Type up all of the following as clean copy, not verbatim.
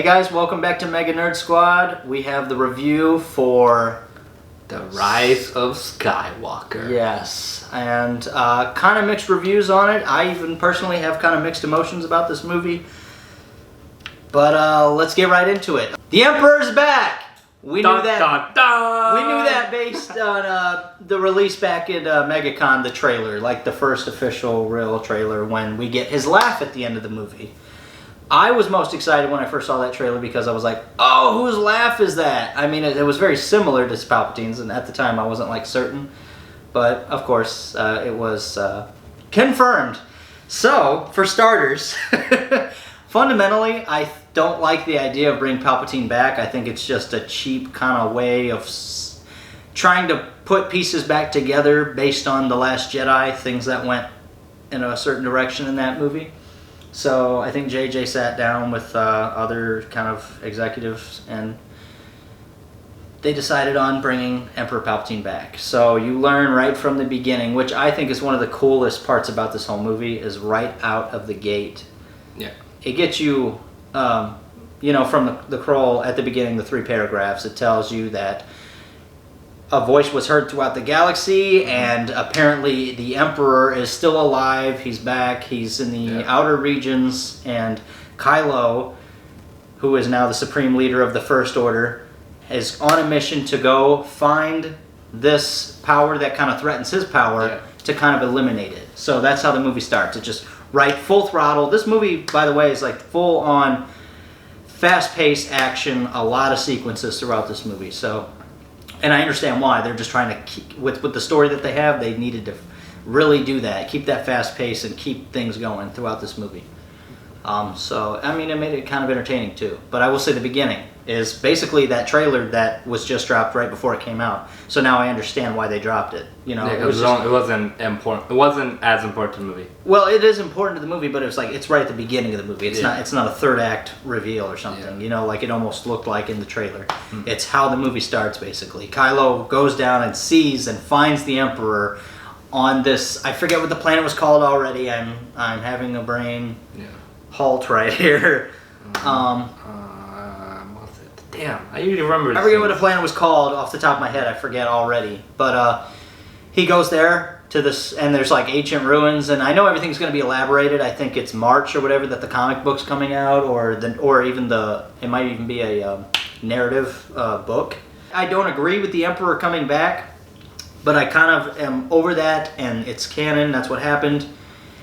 Hey guys, welcome back to MegaNerd Squad. We have the review for The Rise of Skywalker. Yes, and kind of mixed reviews on it. I even personally have kind of mixed emotions about this movie. But let's get right into it. The Emperor's back! We knew that. We knew that based on the release back in MegaCon, the trailer, like the first official real trailer, when we get his laugh at the end of the movie. I was most excited when I first saw that trailer because I was like, oh, whose laugh is that? I mean, it was very similar to Palpatine's, and at the time I wasn't like certain. But, of course, it was confirmed. So, for starters, fundamentally, I don't like the idea of bringing Palpatine back. I think it's just a cheap kind of way of trying to put pieces back together based on The Last Jedi, things that went in a certain direction in that movie. So I think JJ sat down with other kind of executives and they decided on bringing Emperor Palpatine back. So you learn right from the beginning, which I think is one of the coolest parts about this whole movie, is right out of the gate. Yeah. It gets you, you know, from the crawl at the beginning, the 3 paragraphs, it tells you that a voice was heard throughout the galaxy, and apparently the Emperor is still alive. He's back. He's in the outer regions, and Kylo, who is now the supreme leader of the First Order, is on a mission to go find this power that kind of threatens his power to kind of eliminate it. So that's how the movie starts. It just right full throttle. This movie, by the way, is like full on fast-paced action, a lot of sequences throughout this movie. So. And I understand why. They're just trying to keep, with the story that they have, they needed to really do that, keep that fast pace and keep things going throughout this movie. So, I mean, it made it kind of entertaining too. But I will say the beginning is basically that trailer that was just dropped right before it came out. So now I understand why they dropped it. You know, it wasn't important. It wasn't as important to the movie. Well, it is important to the movie, but it was like it's right at the beginning of the movie. It's not. It's not a third act reveal or something. You know, like it almost looked like in the trailer. It's how the movie starts basically. Kylo goes down and sees and finds the Emperor on this. I forget what the planet was called already. I'm having a brain halt right here. What's it? Damn, I usually remember. I forget what the planet was called off the top of my head. I forget already. But he goes there to this, and there's like ancient ruins, and I know everything's going to be elaborated. I think it's March or whatever that the comic book's coming out, or even it might even be a narrative book. I don't agree with the Emperor coming back, but I kind of am over that, and it's canon. That's what happened.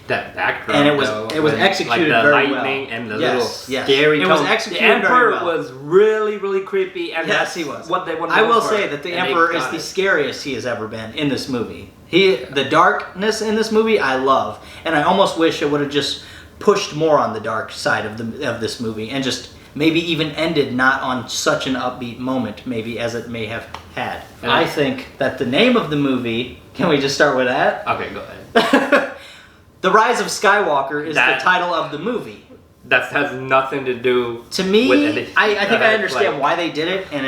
That background, and it was executed like the very lightning well. and the little scary It was executed The Emperor very well. was really, really creepy, and yes, he was. What they wanted. I will say that the Emperor is the scariest he has ever been in this movie. The darkness in this movie, I love, and I almost wish it would have just pushed more on the dark side of this movie, and just maybe even ended not on such an upbeat moment, maybe as it may have had. I think that the name of the movie. Can we just start with that? Okay, go ahead. The Rise of Skywalker is the title of the movie. That has nothing to do to me, with anything. I think I understand why they did it, and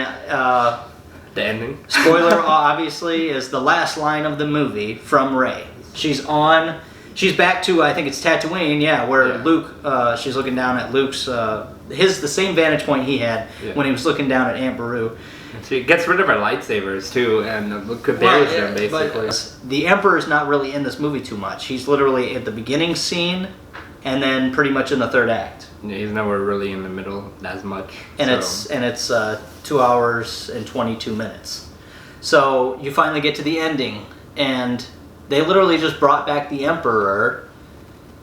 the ending. Spoiler, obviously, is the last line of the movie from Rey. She's back to, I think it's Tatooine, where Luke, she's looking down at Luke's, the same vantage point he had when he was looking down at Aunt Beru. She gets rid of her lightsabers too, and buries them basically. But the Emperor's not really in this movie too much. He's literally at the beginning scene, and then pretty much in the third act. Yeah, he's never really in the middle as much. And it's 2 hours and 22 minutes. So you finally get to the ending, and they literally just brought back the Emperor,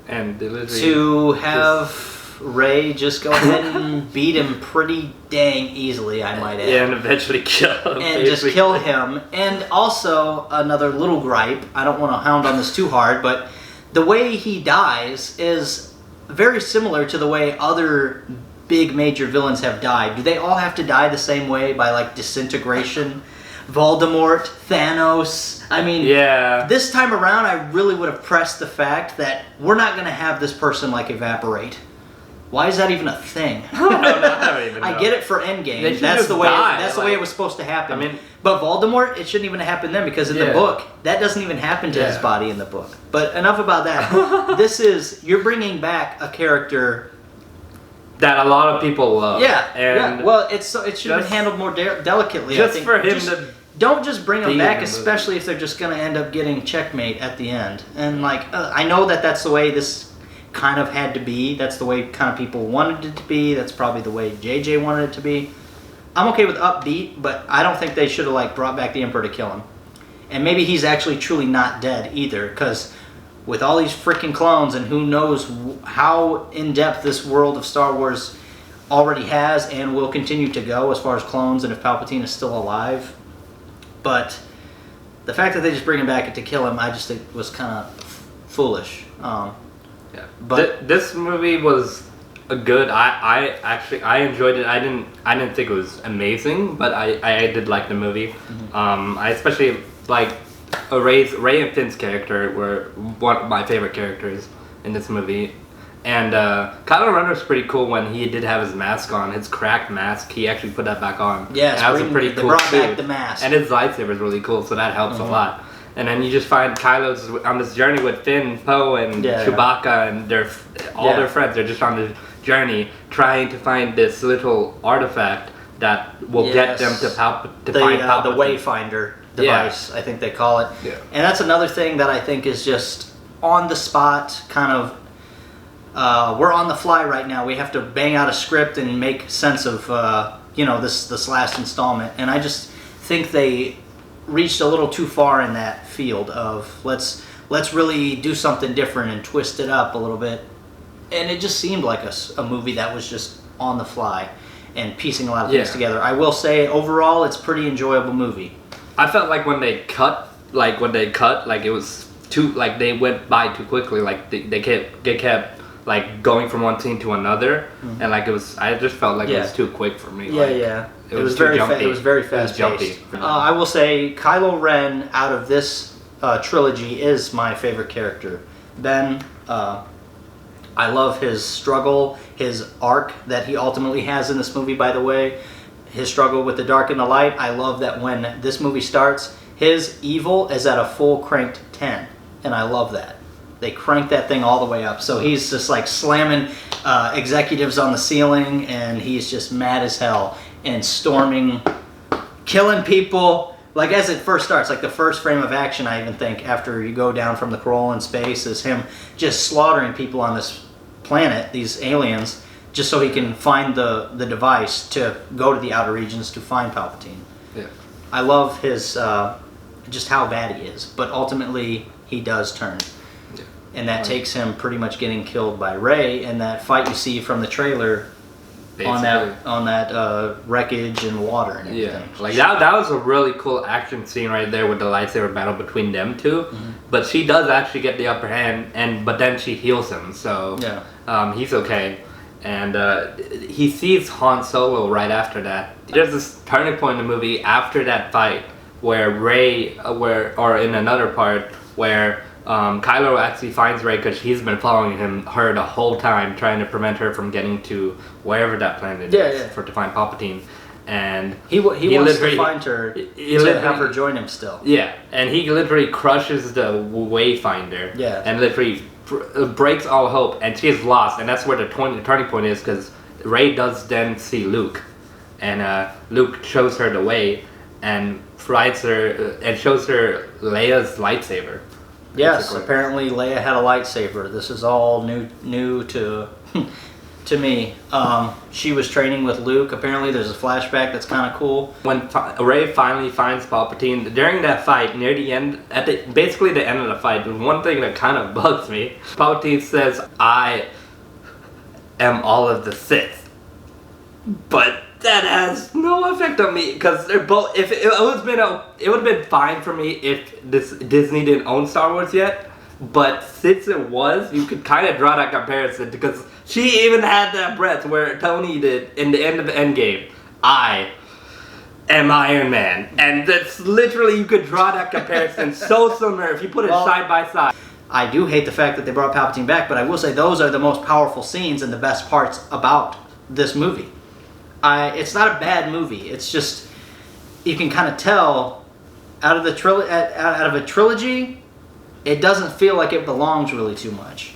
and to have Rey just go ahead and beat him pretty dang easily, I might add. Yeah, and eventually kill him. And basically just kill him. And also, another little gripe, I don't want to hound on this too hard, but the way he dies is very similar to the way other big major villains have died. Do they all have to die the same way, by like disintegration? Voldemort, Thanos. I mean, this time around I really would have pressed the fact that we're not going to have this person like evaporate. Why is that even a thing? I get it for Endgame. That's the way. That's the way it was supposed to happen. I mean, but Voldemort, it shouldn't even happen then, because in the book, that doesn't even happen to his body in the book. But enough about that. You're bringing back a character that a lot of people love. Yeah, and well, it should have been handled more delicately. Just I think. for him to don't just bring them back, movie. especially if they're just going to end up getting checkmate at the end. And like, I know that that's the way this kind of had to be. That's the way kind of people wanted it to be. That's probably the way JJ wanted it to be. I'm okay with upbeat, but I don't think they should have like brought back the Emperor to kill him. And maybe he's actually truly not dead either, because with all these freaking clones and who knows how in depth this world of Star Wars already has and will continue to go as far as clones and if Palpatine is still alive. But the fact that they just bring him back to kill him, I just think was kind of foolish. Yeah. But this movie was a good. I enjoyed it. I didn't think it was amazing, but I did like the movie. Mm-hmm. I especially like Rey and Finn's character were one of my favorite characters in this movie. And Kylo Ren was pretty cool when he did have his mask on, his cracked mask. He actually put that back on. Yeah, that was a pretty cool. They brought back the mask, and his lightsaber is really cool, so that helps a lot. And then you just find Kylo's on this journey with Finn, Poe, and Chewbacca, and their friends. They're just on this journey trying to find this little artifact that will get them to find Palpatine. The Wayfinder device, I think they call it. Yeah. And that's another thing that I think is just on the spot, kind of. We're on the fly right now. We have to bang out a script and make sense of this last installment. And I just think they reached a little too far in that field of let's really do something different and twist it up a little bit. And it just seemed like a movie that was just on the fly and piecing a lot of things together. I will say overall it's a pretty enjoyable movie. I felt like when they cut, like it was too, like they went by too quickly. Like they kept like going from one scene to another, and like I just felt like it was too quick for me. It was very jumpy. It was very fast paced. I will say Kylo Ren out of this trilogy is my favorite character. Ben, I love his struggle, his arc that he ultimately has in this movie. By the way, his struggle with the dark and the light. I love that when this movie starts, his evil is at a full cranked 10, and I love that. They crank that thing all the way up. So he's just like slamming executives on the ceiling, and he's just mad as hell and storming, killing people. Like as it first starts, like the first frame of action, I even think, after you go down from the Corolla in space, is him just slaughtering people on this planet, these aliens, just so he can find the device to go to the outer regions to find Palpatine. Yeah. I love his, just how bad he is. But ultimately, he does turn. And that takes him pretty much getting killed by Rey in that fight you see from the trailer. Basically. on that wreckage and water and everything. Yeah, like that was a really cool action scene right there with the lightsaber battle between them two. Mm-hmm. But she does actually get the upper hand, but then she heals him, so he's okay. And he sees Han Solo right after that. There's this turning point in the movie after that fight where Rey, or in another part where Kylo actually finds Rey because he's been following her the whole time, trying to prevent her from getting to wherever that planet is to find Palpatine. And he wants to find her to have her join him still. Yeah, and he literally crushes the Wayfinder. Yeah, and literally breaks all hope, and she is lost. And that's where the turning point is, because Rey does then see Luke, and Luke shows her the way and frights her and shows her Leia's lightsaber. Yes, basically. Apparently Leia had a lightsaber. This is all new to to me. She was training with Luke. Apparently there's a flashback that's kind of cool. When Rey finally finds Palpatine, during that fight, near the end, basically the end of the fight, one thing that kind of bugs me, Palpatine says, "I am all of the Sith." But that has no effect on me, because they're both. If it would have been fine for me if Disney didn't own Star Wars yet. But since it was, you could kind of draw that comparison, because she even had that breath where Tony did in the end of Endgame. I am Iron Man, and that's literally, you could draw that comparison so similar if you put it side by side. I do hate the fact that they brought Palpatine back, but I will say those are the most powerful scenes and the best parts about this movie. It's not a bad movie. It's just, you can kind of tell out of a trilogy, it doesn't feel like it belongs really too much.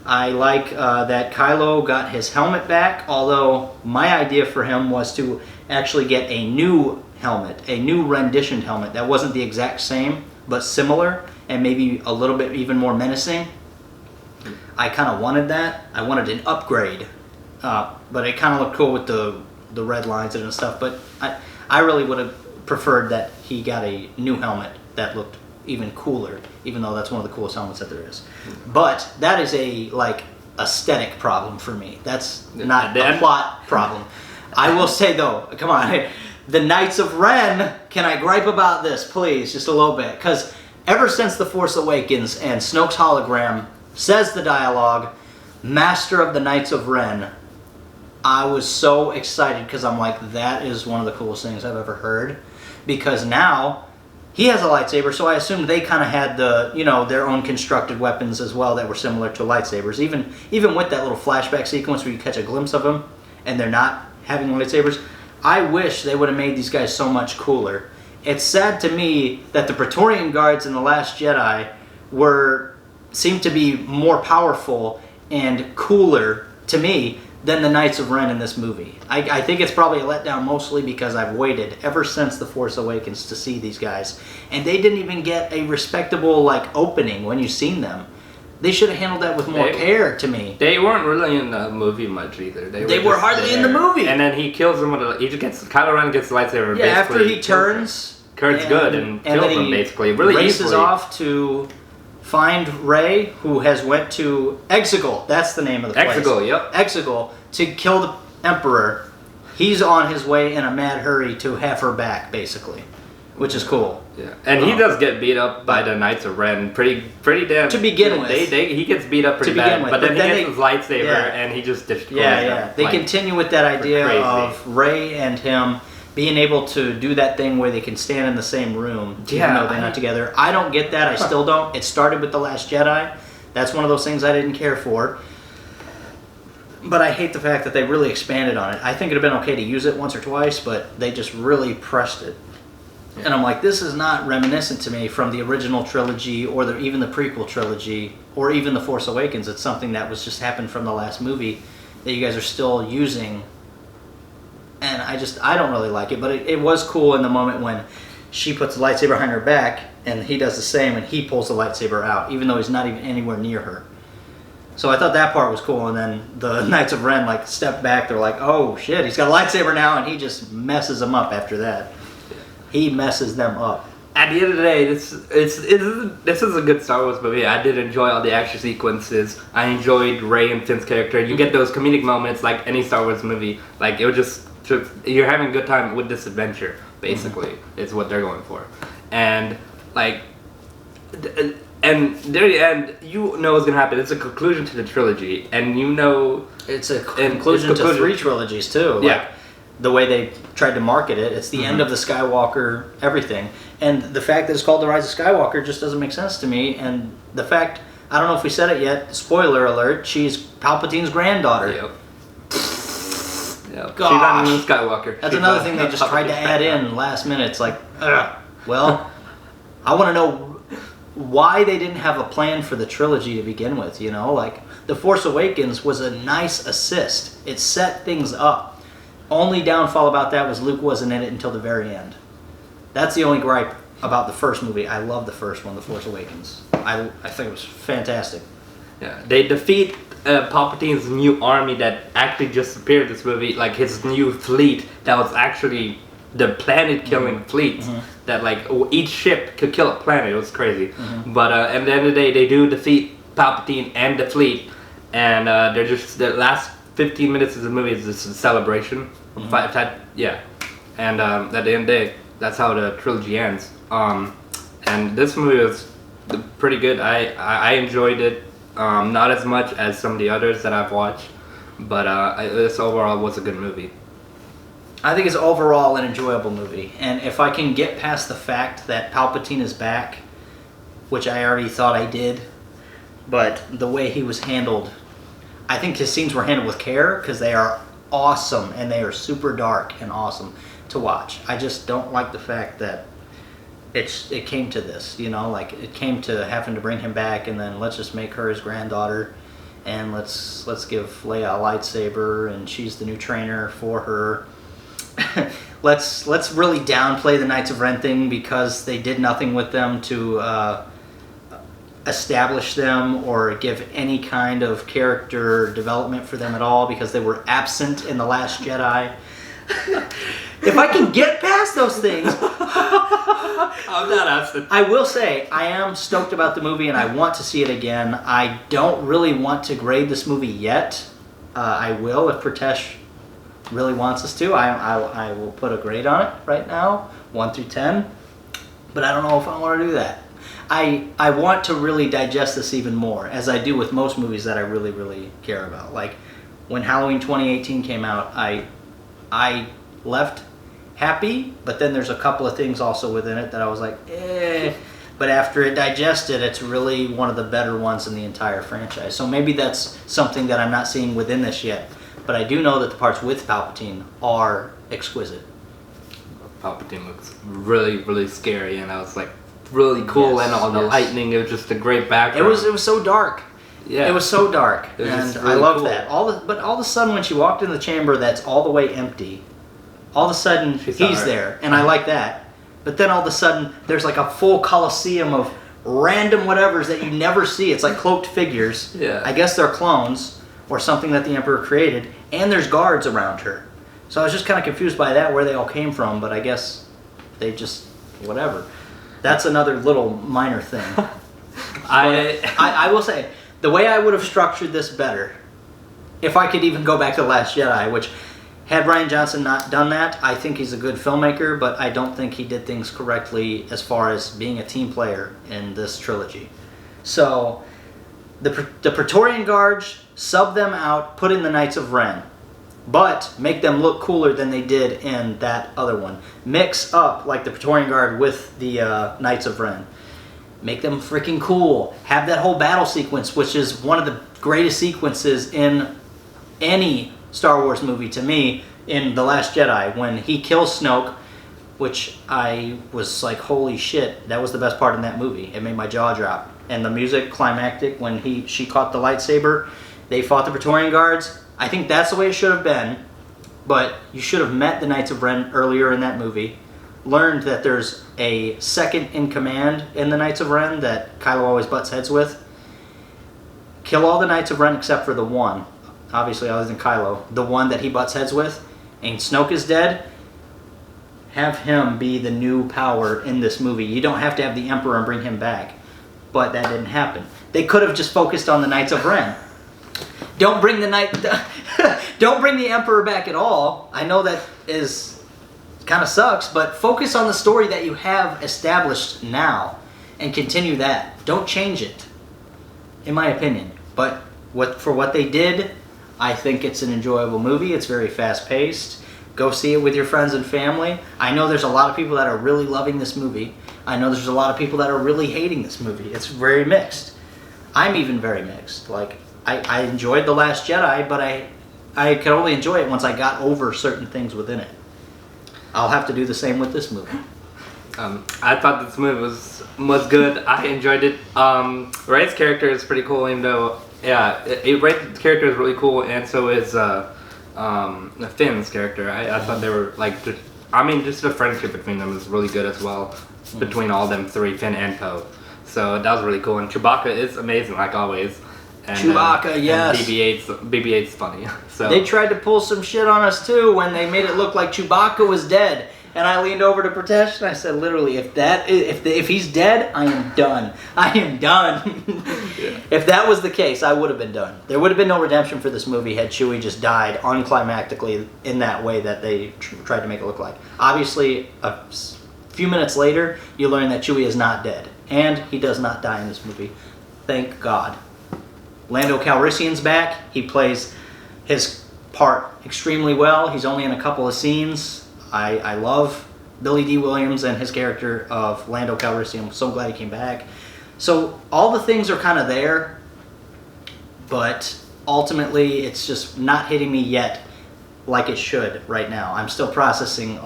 I like that Kylo got his helmet back, although my idea for him was to actually get a new helmet, a new renditioned helmet that wasn't the exact same, but similar, and maybe a little bit even more menacing. I kind of wanted that. I wanted an upgrade, but it kind of looked cool with the red lines and stuff, but I really would have preferred that he got a new helmet that looked even cooler, even though that's one of the coolest helmets that there is. But that is a aesthetic problem for me. That's not a plot problem. I will say though, come on, the Knights of Ren, can I gripe about this, please, just a little bit? Because ever since The Force Awakens and Snoke's hologram says the dialogue, Master of the Knights of Ren, I was so excited because I'm like, that is one of the coolest things I've ever heard. Because now he has a lightsaber, so I assumed they kind of had their own constructed weapons as well that were similar to lightsabers. Even with that little flashback sequence where you catch a glimpse of them and they're not having lightsabers, I wish they would have made these guys so much cooler. It's sad to me that the Praetorian Guards in The Last Jedi seemed to be more powerful and cooler to me than the Knights of Ren in this movie. I think it's probably a letdown mostly because I've waited ever since The Force Awakens to see these guys. And they didn't even get a respectable opening when you've seen them. They should have handled that with more care to me. They weren't really in the movie much either. They were hardly in the movie. And then he kills them Kylo Ren gets the lightsaber. Yeah, after he turns. Turns good and kills them basically. Really races easily. Off to find Rey, who has went to Exegol. That's the name of the place. Exegol, yep. Exegol, to kill the Emperor. He's on his way in a mad hurry to have her back, basically, which is cool. Yeah, and he does get beat up by the Knights of Ren pretty damn. To begin with, he gets beat up pretty bad, but then he gets his lightsaber and he just destroys them. They continue with that idea of Rey and him being able to do that thing where they can stand in the same room, even though they're not together. I don't get that. I still don't. It started with The Last Jedi. That's one of those things I didn't care for. But I hate the fact that they really expanded on it. I think it would have been okay to use it once or twice, but they just really pressed it. And I'm like, this is not reminiscent to me from the original trilogy or even the prequel trilogy or even The Force Awakens. It's something that was just happened from the last movie that you guys are still using. And I don't really like it, but it was cool in the moment when she puts the lightsaber behind her back and he does the same and he pulls the lightsaber out, even though he's not even anywhere near her. So I thought that part was cool, and then the Knights of Ren stepped back. They're like, oh shit, he's got a lightsaber now, and he just messes them up after that. He messes them up. At the end of the day, this is a good Star Wars movie. I did enjoy all the action sequences. I enjoyed Rey and Finn's character. You get those comedic moments like any Star Wars movie. It was just you're having a good time with this adventure. Basically, is what they're going for, and and near the end, you know what's gonna happen. It's a conclusion to the trilogy, and you know it's a conclusion to 3 trilogies too. Yeah. The way they tried to market it, it's the end of the Skywalker everything, and the fact that it's called The Rise of Skywalker just doesn't make sense to me. And the fact, I don't know if we said it yet, spoiler alert, she's Palpatine's granddaughter. Yep. She's not even Skywalker. That's another thing they just tried to add in last minute. It's like, well, I want to know why they didn't have a plan for the trilogy to begin with. The Force Awakens was a nice assist. It set things up. Only downfall about that was Luke wasn't in it until the very end. That's the only gripe about the first movie. I love the first one, The Force Awakens. I think it was fantastic. Yeah, they defeat Palpatine's new army that actually just appeared in this movie, his new fleet that was actually the planet-killing fleet that each ship could kill a planet. It was crazy. But at the end of the day, they do defeat Palpatine and the fleet, and they're just the last 15 minutes of the movie is just a celebration. And at the end of the day, that's how the trilogy ends. And this movie was pretty good. I enjoyed it. Not as much as some of the others that I've watched, but this overall was a good movie. I think it's overall an enjoyable movie, and if I can get past the fact that Palpatine is back, which I already thought I did, but the way he was handled, I think his scenes were handled with care because they are awesome and they are super dark and awesome to watch. I just don't like the fact that it came to this, it came to having to bring him back and then let's just make her his granddaughter. and let's give Leia a lightsaber, and she's the new trainer for her. let's really downplay the Knights of Ren thing because they did nothing with them to establish them or give any kind of character development for them at all, because they were absent in The Last Jedi. If I can get past those things, I'm not absent. I will say I am stoked about the movie and I want to see it again. I don't really want to grade this movie yet. I will if Pratesh really wants us to. I will put a grade on it right now, 1 through 10. But I don't know if I want to do that. I want to really digest this even more, as I do with most movies that I really, really care about. Like when Halloween 2018 came out, I left happy, but then there's a couple of things also within it that I was like, eh. But after it digested, it's really one of the better ones in the entire franchise. So maybe that's something that I'm not seeing within this yet. But I do know that the parts with Palpatine are exquisite. Palpatine looks really, really scary, and I was like, really cool, Yes, and all the lightning. It was just a great background. It was so dark. Yeah. It was so dark, It was and just really I love cool. that. But all of a sudden, when she walked in the chamber, that's all the way empty. All of a sudden, She saw he's her. there, and I like that. But then all of a sudden, there's like a full coliseum of random whatevers that you never see. It's like cloaked figures. Yeah. I guess they're clones or something that the Emperor created, and there's guards around her. So I was just kind of confused by that, where they all came from. But I guess they just whatever. That's another little minor thing. I will say, the way I would have structured this better, if I could even go back to The Last Jedi, which had Rian Johnson not done that, I think he's a good filmmaker, but I don't think he did things correctly as far as being a team player in this trilogy. So, the Praetorian Guards, sub them out, put in the Knights of Ren, but make them look cooler than they did in that other one. Mix up like the Praetorian Guard with the Knights of Ren. Make them freaking cool. Have that whole battle sequence, which is one of the greatest sequences in any Star Wars movie to me, in The Last Jedi, when he kills Snoke, which I was like, holy shit, that was the best part in that movie. It made my jaw drop. And the music, climactic, when she caught the lightsaber, they fought the Praetorian Guards. I think that's the way it should have been, but you should have met the Knights of Ren earlier in that movie, learned that there's a second in command in the Knights of Ren that Kylo always butts heads with. Kill all the Knights of Ren except for the one, obviously other than Kylo, the one that he butts heads with, and Snoke is dead. Have him be the new power in this movie. You don't have to have the Emperor and bring him back, but that didn't happen. They could have just focused on the Knights of Ren. Don't bring don't bring the Emperor back at all. I know that is kind of sucks, but focus on the story that you have established now and continue that. Don't change it, in my opinion. But for what they did, I think it's an enjoyable movie. It's very fast-paced. Go see it with your friends and family. I know there's a lot of people that are really loving this movie. I know there's a lot of people that are really hating this movie. It's very mixed. I'm even very mixed. Like, I enjoyed The Last Jedi, but I could only enjoy it once I got over certain things within it. I'll have to do the same with this movie. I thought this movie was good. I enjoyed it. Rey's character is pretty cool, even though, yeah, Rey's character is really cool, and so is Finn's character. I thought they were like, just the friendship between them is really good as well, between all them three, Finn and Poe. So that was really cool, and Chewbacca is amazing, like always. And, Chewbacca, yes. And BB-8's funny. So They tried to pull some shit on us too when they made it look like Chewbacca was dead. And I leaned over to Pratesh and I said, literally, if he's dead, I am done. I am done. Yeah. If that was the case, I would have been done. There would have been no redemption for this movie had Chewie just died unclimactically in that way that they tried to make it look like. Obviously, a few minutes later, you learn that Chewie is not dead. And he does not die in this movie. Thank God. Lando Calrissian's back. He plays his part extremely well. He's only in a couple of scenes. I love Billy D. Williams and his character of Lando Calrissian. I'm so glad he came back. So all the things are kind of there, but ultimately it's just not hitting me yet like it should right now. I'm still processing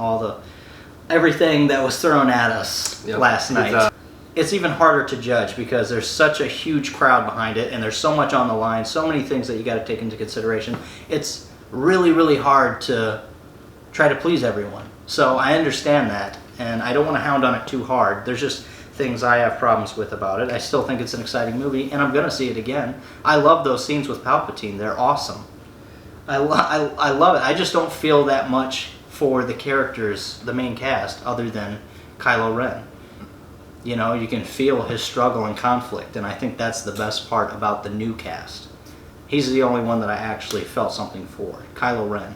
everything that was thrown at us last night. it's even harder to judge because there's such a huge crowd behind it and there's so much on the line, so many things that you got to take into consideration. It's really, really hard to try to please everyone. So I understand that, and I don't want to hound on it too hard. There's just things I have problems with about it. I still think it's an exciting movie, and I'm going to see it again. I love those scenes with Palpatine. They're awesome. I love it. I just don't feel that much for the characters, the main cast, other than Kylo Ren. You know, you can feel his struggle and conflict, and I think that's the best part about the new cast. He's the only one that I actually felt something for, Kylo Ren.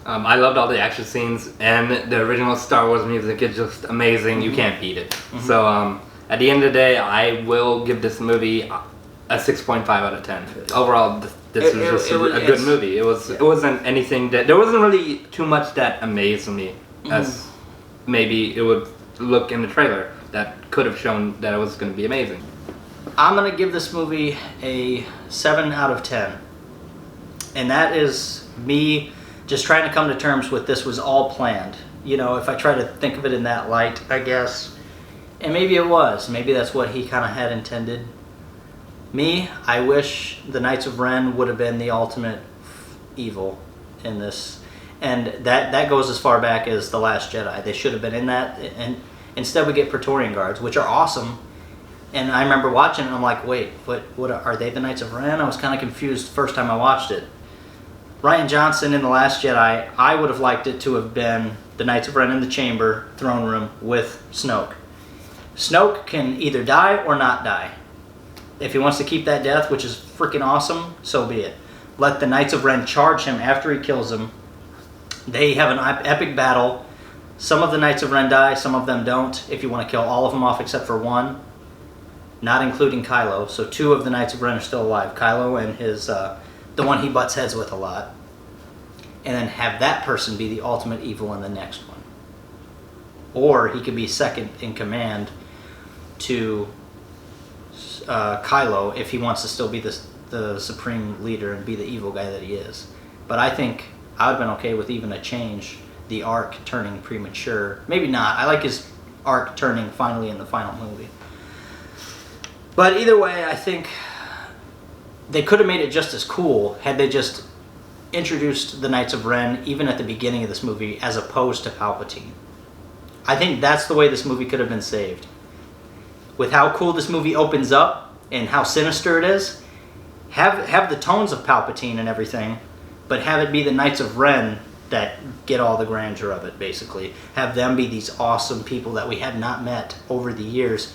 I loved all the action scenes, and the original Star Wars music is just amazing. You can't beat it. So at the end of the day, I will give this movie a 6.5 out of 10. Overall, this was just a good movie. It wasn't anything that, there wasn't really too much that amazed me as maybe it would look in the trailer that could have shown that it was going to be amazing. I'm going to give this movie a 7 out of 10. And that is me just trying to come to terms with this was all planned. You know, if I try to think of it in that light, I guess. And maybe it was. Maybe that's what he kind of had intended. Me, I wish the Knights of Ren would have been the ultimate evil in this. And that goes as far back as The Last Jedi. They should have been in that. And instead we get Praetorian Guards, which are awesome. And I remember watching it and I'm like, wait, what are they the Knights of Ren? I was kind of confused the first time I watched it. Rian Johnson in The Last Jedi, I would have liked it to have been the Knights of Ren in the chamber, throne room, with Snoke. Snoke can either die or not die. If he wants to keep that death, which is freaking awesome, so be it. Let the Knights of Ren charge him after he kills him. They have an epic battle. Some of the Knights of Ren die, some of them don't. If you want to kill all of them off except for one, not including Kylo. So 2 of the Knights of Ren are still alive. Kylo and his... the one he butts heads with a lot, and then have that person be the ultimate evil in the next one. Or he could be second in command to Kylo if he wants to still be the supreme leader and be the evil guy that he is. But I think I would have been okay with even a change, the arc turning premature. Maybe not. I like his arc turning finally in the final movie. But either way, I think they could have made it just as cool had they just introduced the Knights of Ren even at the beginning of this movie as opposed to Palpatine. I think that's the way this movie could have been saved. With how cool this movie opens up and how sinister it is, have the tones of Palpatine and everything, but have it be the Knights of Ren that get all the grandeur of it, basically. Have them be these awesome people that we had not met over the years,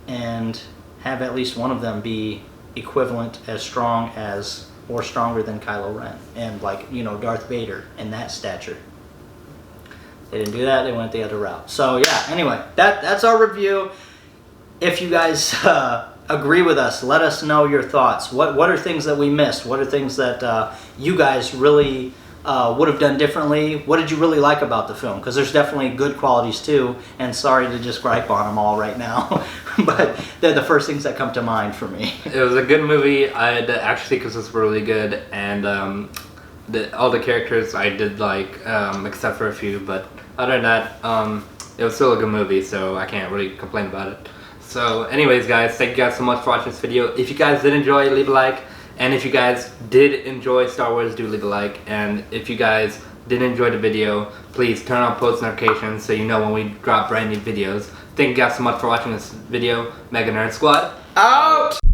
and have at least one of them be equivalent as strong as or stronger than Kylo Ren and, like, you know, Darth Vader in that stature. They didn't do that. They went the other route. So yeah, anyway, that's our review. If you guys agree with us, let us know your thoughts. What are things that we missed? What are things that you guys really would have done differently? What did you really like about the film? Because there's definitely good qualities too, and sorry to just gripe on them all right now, but they're the first things that come to mind for me. It was a good movie. The action sequences were really good, and all the characters I did like, except for a few, but other than that, it was still a good movie, so I can't really complain about it. So anyways, guys, thank you guys so much for watching this video. If you guys did enjoy, leave a like. And if you guys did enjoy Star Wars, do leave a like. And if you guys did enjoy the video, please turn on post notifications so you know when we drop brand new videos. Thank you guys so much for watching this video. MegaNerd Squad, out!